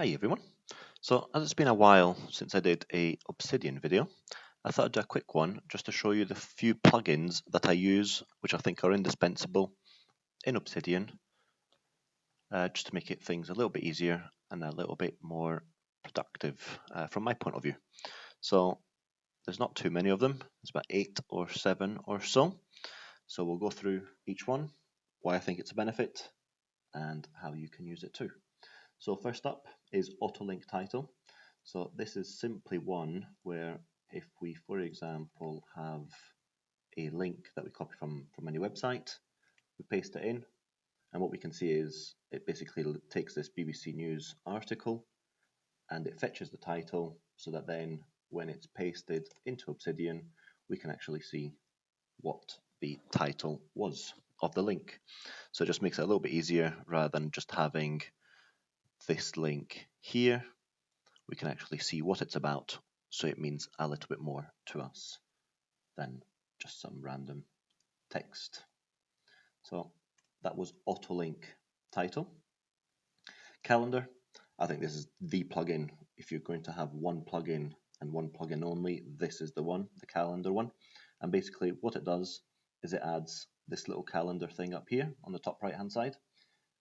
Hi everyone. So as it's been a while since I did a Obsidian video, I thought I'd do a quick one just to show you the few plugins that I use which I think are indispensable in Obsidian, just to make things a little bit easier and a little bit more productive from my point of view. So there's not too many of them, there's about 8 or 7 or so. So we'll go through each one, why I think it's a benefit and how you can use it too. So first up is auto-link title. So this is simply one where if we, for example, have a link that we copy from any website, we paste it in, and what we can see is it basically takes this BBC News article and it fetches the title so that then when it's pasted into Obsidian, we can actually see what the title was of the link. So it just makes it a little bit easier rather than just having this link here. We can actually see what it's about, so it means a little bit more to us than just some random text. So that was AutoLink title. Calendar, I think this is the plugin. If you're going to have one plugin and one plugin only, this is the one, the calendar one. And basically what it does is it adds this little calendar thing up here on the top right hand side.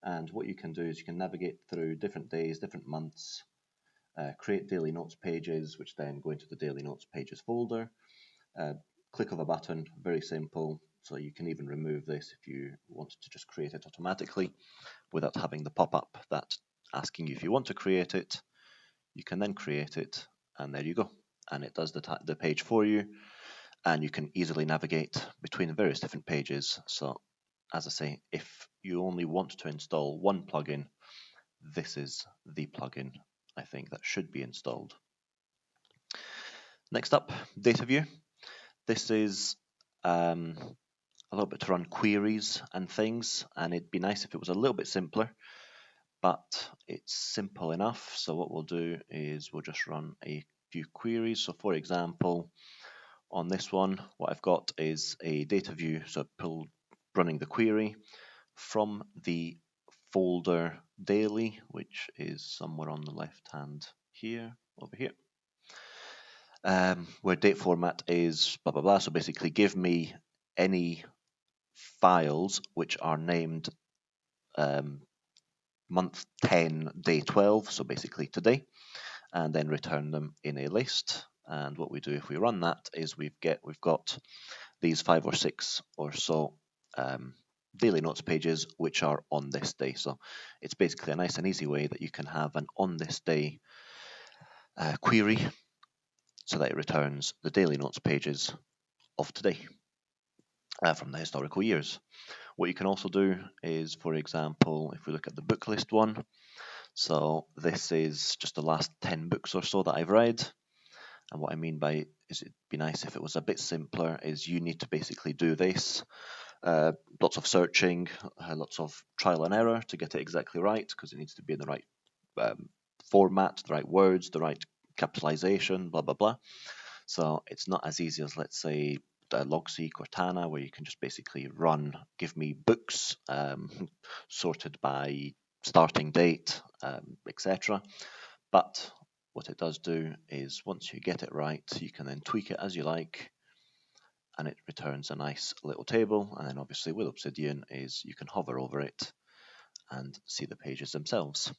And what you can do is you can navigate through different days, different months, create daily notes pages, which then go into the daily notes pages folder. Click of a button, very simple. So you can even remove this if you want to just create it automatically without having the pop-up that asking you if you want to create it. You can then create it, and there you go. And it does the page for you, and you can easily navigate between various different pages. So as I say, if you only want to install one plugin, this is the plugin I think that should be installed. Next up, Dataview. This is a little bit to run queries and things, and it'd be nice if it was a little bit simpler, but it's simple enough. So what we'll do is we'll just run a few queries. So for example, on this one, what I've got is a Dataview, so running the query from the folder daily, which is somewhere on the left hand here, over here, where date format is blah blah blah. So basically give me any files which are named month 10 day 12, so basically today, and then return them in a list. And what we do if we run that is we've got these 5 or 6 or so daily notes pages which are on this day. So it's basically a nice and easy way that you can have an on this day query so that it returns the daily notes pages of today from the historical years. What you can also do is, for example, if we look at the book list one, so this is just the last 10 books or so that I've read. And what I mean by is it'd be nice if it was a bit simpler, is you need to basically do this. Lots of searching, lots of trial and error to get it exactly right, because it needs to be in the right format, the right words, the right capitalization, blah, blah, blah. So it's not as easy as, let's say, Logseek or Tana, where you can just basically run, give me books sorted by starting date, etc. But what it does do is once you get it right, you can then tweak it as you like, and it returns a nice little table. And then obviously with Obsidian is you can hover over it and see the pages themselves.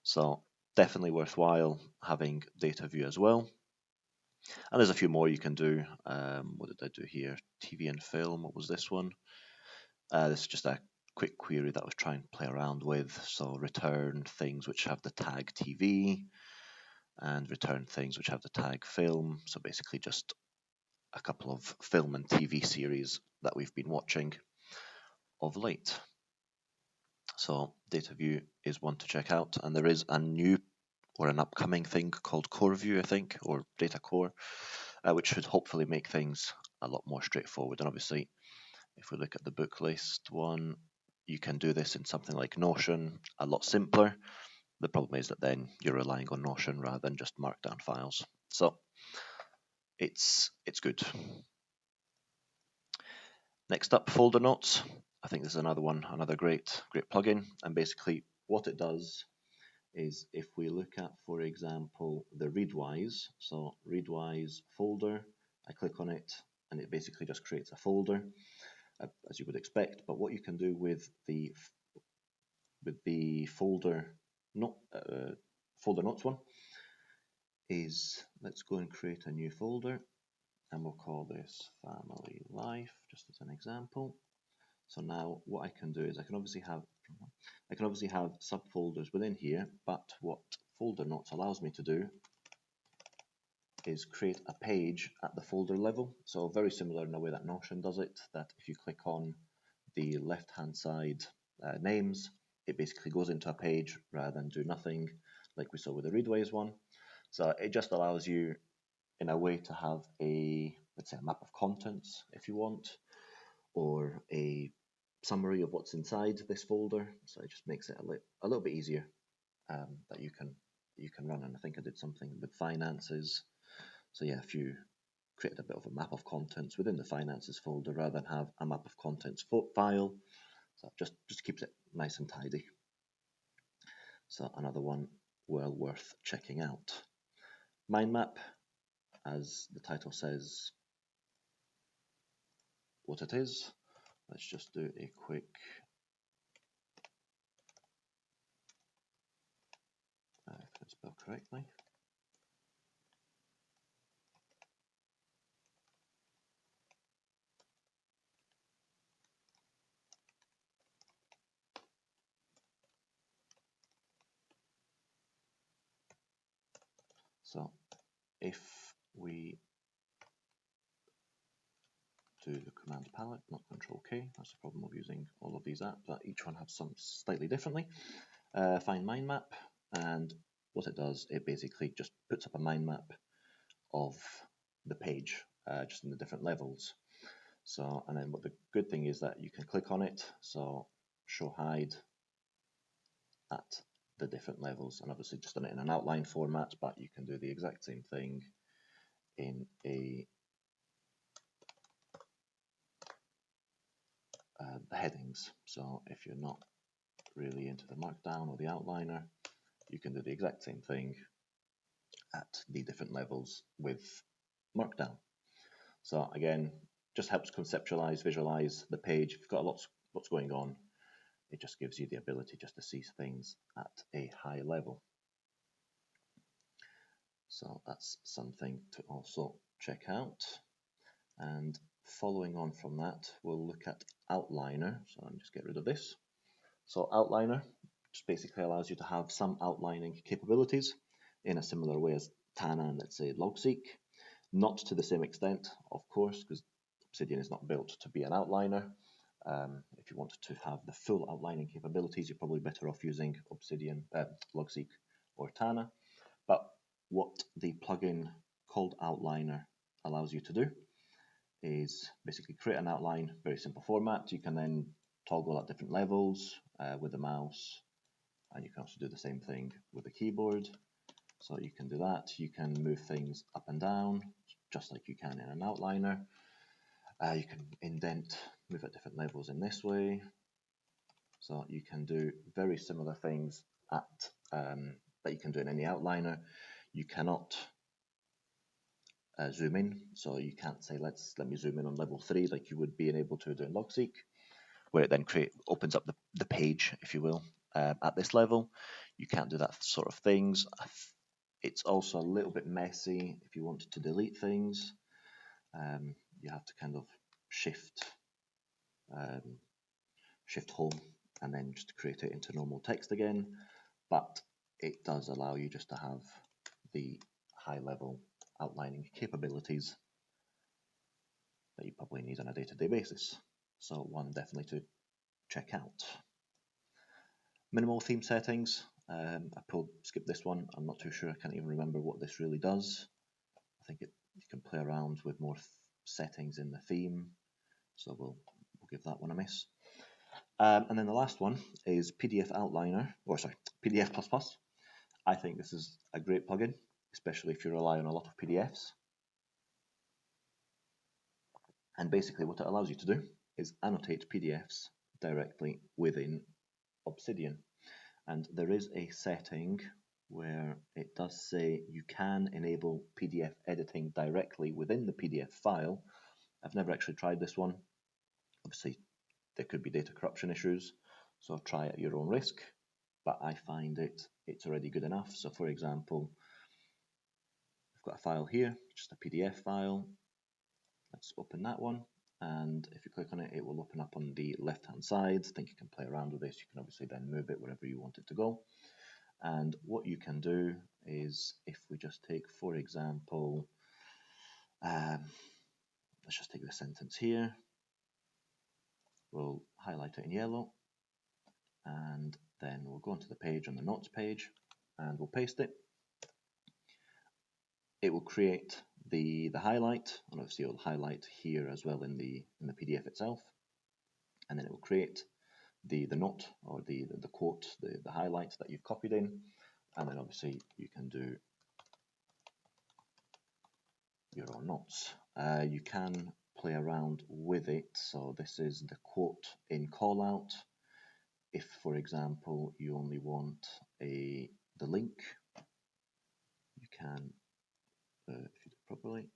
So definitely worthwhile having Dataview as well. And there's a few more you can do. What did I do here? TV and film. What was this one? This is just a quick query that I was trying to play around with. So return things which have the tag TV and return things which have the tag film. So basically just a couple of film and TV series that we've been watching of late. So Dataview is one to check out, and there is a new or an upcoming thing called CoreView, I think, or Data Core, which should hopefully make things a lot more straightforward. And obviously, if we look at the book list one, you can do this in something like Notion, a lot simpler. The problem is that then you're relying on Notion rather than just markdown files. So it's good. Next up, folder notes. I think this is another one, another great plugin. And basically what it does is if we look at, for example, the Readwise, so Readwise folder, I click on it and it basically just creates a folder, as you would expect. But what you can do with the folder notes one is, let's go and create a new folder, and we'll call this Family Life, just as an example. So now what I can do is I can obviously have subfolders within here, but what folder notes allows me to do is create a page at the folder level. So very similar in the way that Notion does it, that if you click on the left hand side names, it basically goes into a page rather than do nothing like we saw with the Readwise one. So it just allows you in a way to have a, let's say, a map of contents if you want, or a summary of what's inside this folder. So it just makes it a little bit easier that you can run. And I think I did something with finances. So yeah, if you created a bit of a map of contents within the finances folder rather than have a map of contents file, so just keeps it nice and tidy. So another one well worth checking out. Mindmap, as the title says what it is. Let's just do a quick if it's spelled correctly. So if we do the command palette, not Control K, that's the problem of using all of these apps, that each one has some slightly differently. Find mind map, and what it does, it basically just puts up a mind map of the page, just in the different levels. So, and then what the good thing is that you can click on it, so show hide at the different levels, and obviously just done it in an outline format, but you can do the exact same thing in a the headings. So if you're not really into the markdown or the outliner, you can do the exact same thing at the different levels with markdown. So again, just helps conceptualize, visualize the page. If you've got lots going on, it just gives you the ability just to see things at a high level. So that's something to also check out. And following on from that, we'll look at Outliner. So I'll just get rid of this. So Outliner just basically allows you to have some outlining capabilities in a similar way as Tana and, let's say, Logseek. Not to the same extent, of course, because Obsidian is not built to be an outliner. If you want to have the full outlining capabilities, you're probably better off using Obsidian, Logseek, or Tana. But what the plugin called Outliner allows you to do is basically create an outline, very simple format. You can then toggle at different levels with the mouse, and you can also do the same thing with the keyboard. So you can do that. You can move things up and down, just like you can in an outliner. You can indent, move at different levels in this way. So you can do very similar things at that you can do in any outliner. You cannot zoom in, so you can't say let me zoom in on level 3 like you would be able to do in Logseek, where it then opens up the page, if you will, at this level. You can't do that sort of things. It's also a little bit messy if you want to delete things. You have to kind of shift home and then just create it into normal text again. But it does allow you just to have the high level outlining capabilities that you probably need on a day-to-day basis. So one definitely to check out. Minimal theme settings. I skipped this one. I'm not too sure. I can't even remember what this really does. I think you can play around with more settings in the theme. So we'll give that one a miss. And then the last one is PDF Outliner, PDF++. I think this is a great plugin, especially if you rely on a lot of PDFs. And basically what it allows you to do is annotate PDFs directly within Obsidian. And there is a setting where it does say you can enable PDF editing directly within the PDF file. I've never actually tried this one. Obviously, there could be data corruption issues, so try it at your own risk, but I find it's already good enough. So for example, I've got a file here, just a PDF file. Let's open that one, and if you click on it, it will open up on the left hand side. I think you can play around with this. You can obviously then move it wherever you want it to go. And what you can do is, if we just take, for example, let's just take this sentence here. We'll highlight it in yellow, and then we'll go onto the page, on the notes page, and we'll paste it. It will create the highlight, and obviously it will highlight here as well in the PDF itself, and then it will create the note or the quote, the highlight that you've copied in, and then obviously you can do your own notes. You can play around with it. So this is the quote in callout. If, for example, you only want the link, you can, if you do it properly,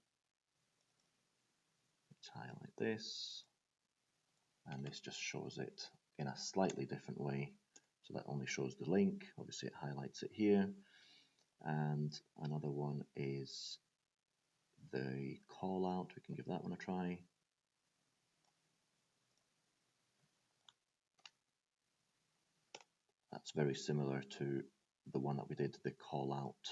let's highlight this, and this just shows it in a slightly different way. So that only shows the link. Obviously, it highlights it here. And another one is the call out. We can give that one a try. That's very similar to the one that we did, the call out,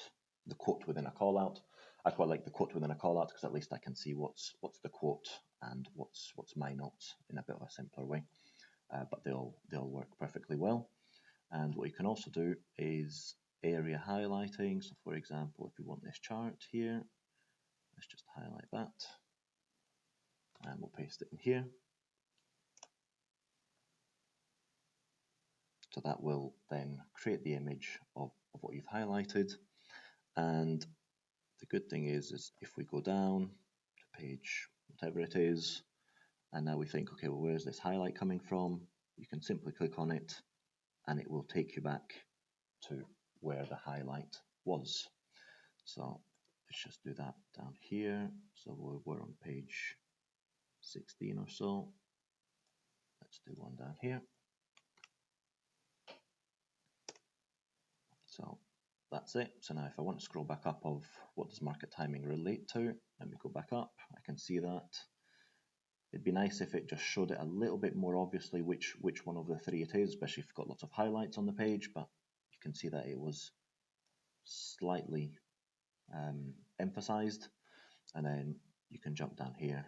the quote within a call out. I quite like the quote within a call out because at least I can see what's the quote and what's my notes in a bit of a simpler way. But they'll work perfectly well. And what you can also do is area highlighting. So for example, if we want this chart here, let's just highlight that, and we'll paste it in here. So that will then create the image of what you've highlighted. And the good thing is if we go down to page whatever it is, and now we think, okay, well, where's this highlight coming from? You can simply click on it, and it will take you back to where the highlight was. So let's just do that down here. So we're on page 16 or so. Let's do one down here. So that's it. So now if I want to scroll back up of what does market timing relate to, let me go back up. I can see that. It'd be nice if it just showed it a little bit more obviously which one of the three it is, especially if you've got lots of highlights on the page, but you can see that it was slightly emphasized. And then you can jump down here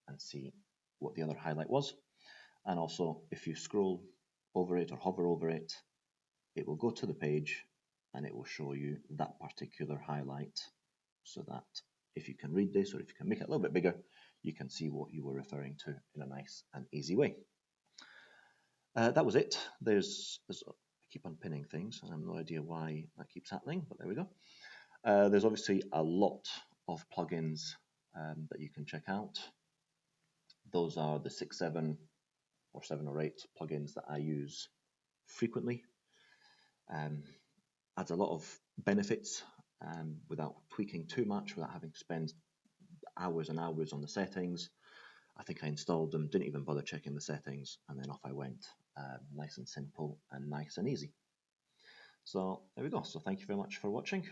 and see what the other highlight was. And also, if you scroll over it or hover over it, it will go to the page and it will show you that particular highlight, so that if you can read this or if you can make it a little bit bigger, you can see what you were referring to in a nice and easy way. That was it. I keep unpinning things, and I have no idea why that keeps happening, but there we go. There's obviously a lot of plugins that you can check out. Those are the 6, 7, or 7 or 8 plugins that I use frequently. Adds a lot of benefits without tweaking too much, without having to spend hours and hours on the settings. I think I installed them, didn't even bother checking the settings, and then off I went. Nice and simple and nice and easy. So there we go. So thank you very much for watching.